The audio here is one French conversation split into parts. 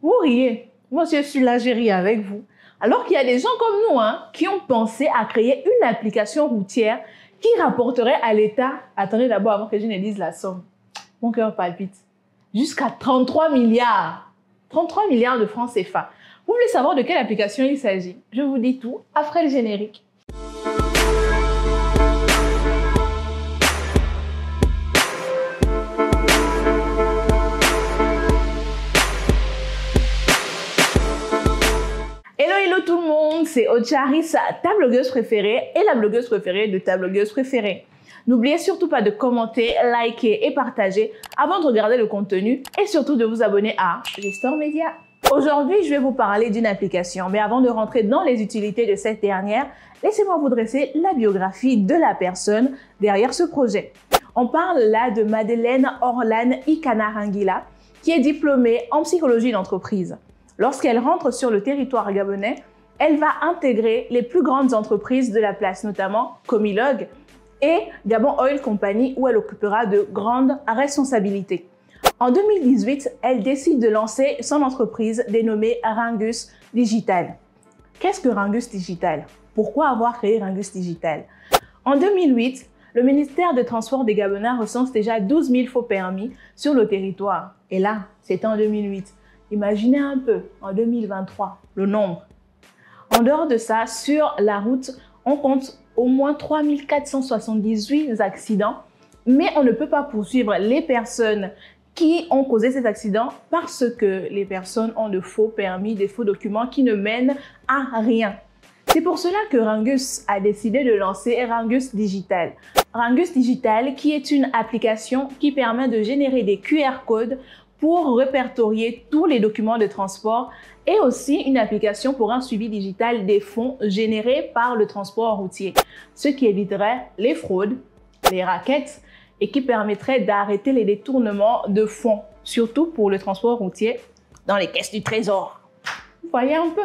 Vous riez. Moi, je suis là, j'ai ri avec vous. Alors qu'il y a des gens comme nous qui ont pensé à créer une application routière qui rapporterait à l'État, attendez d'abord avant que je ne dise la somme, mon cœur palpite, jusqu'à 33 milliards. 33 milliards de francs CFA. Vous voulez savoir de quelle application il s'agit? Je vous dis tout après le générique. Hello tout le monde, c'est Ocharis, ta blogueuse préférée et la blogueuse préférée de ta blogueuse préférée. N'oubliez surtout pas de commenter, liker et partager avant de regarder le contenu et surtout de vous abonner à Gestor Media. Aujourd'hui, je vais vous parler d'une application, mais avant de rentrer dans les utilités de cette dernière, laissez-moi vous dresser la biographie de la personne derrière ce projet. On parle là de Madeleine Orlane Ikana-Rangila, qui est diplômée en psychologie d'entreprise. Lorsqu'elle rentre sur le territoire gabonais, elle va intégrer les plus grandes entreprises de la place, notamment Comilog et Gabon Oil Company, où elle occupera de grandes responsabilités. En 2018, elle décide de lancer son entreprise dénommée Ringus Digital. Qu'est-ce que Ringus Digital? Pourquoi avoir créé Ringus Digital? En 2008, le ministère des Transports des Gabonais recense déjà 12 000 faux permis sur le territoire. Et là, c'était en 2008. Imaginez un peu, en 2023, le nombre. En dehors de ça, sur la route, on compte au moins 3 478 accidents, mais on ne peut pas poursuivre les personnes qui ont causé ces accidents parce que les personnes ont de faux permis, des faux documents qui ne mènent à rien. C'est pour cela que Ringus a décidé de lancer Ringus Digital. Ringus Digital qui est une application qui permet de générer des QR codes pour répertorier tous les documents de transport et aussi une application pour un suivi digital des fonds générés par le transport routier, ce qui éviterait les fraudes, les rackets et qui permettrait d'arrêter les détournements de fonds, surtout pour le transport routier dans les caisses du trésor. Vous voyez un peu?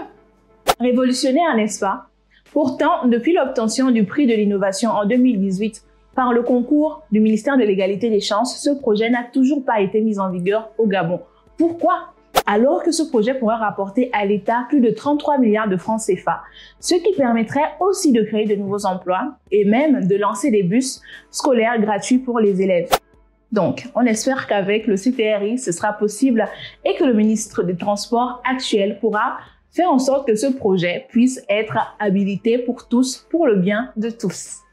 Révolutionnaire, n'est-ce pas? Pourtant, depuis l'obtention du prix de l'innovation en 2018, par le concours du ministère de l'Égalité des chances, ce projet n'a toujours pas été mis en vigueur au Gabon. Pourquoi? Alors que ce projet pourrait rapporter à l'État plus de 33 milliards de francs CFA, ce qui permettrait aussi de créer de nouveaux emplois et même de lancer des bus scolaires gratuits pour les élèves. Donc, on espère qu'avec le CTRI, ce sera possible et que le ministre des Transports actuel pourra faire en sorte que ce projet puisse être habilité pour tous, pour le bien de tous.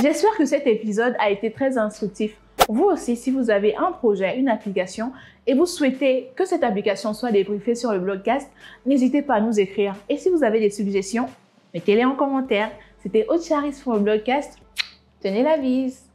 J'espère que cet épisode a été très instructif. Vous aussi, si vous avez un projet, une application et vous souhaitez que cette application soit débriefée sur le blogcast, n'hésitez pas à nous écrire. Et si vous avez des suggestions, mettez-les en commentaire. C'était Ocharis pour le blogcast. Tenez la bise.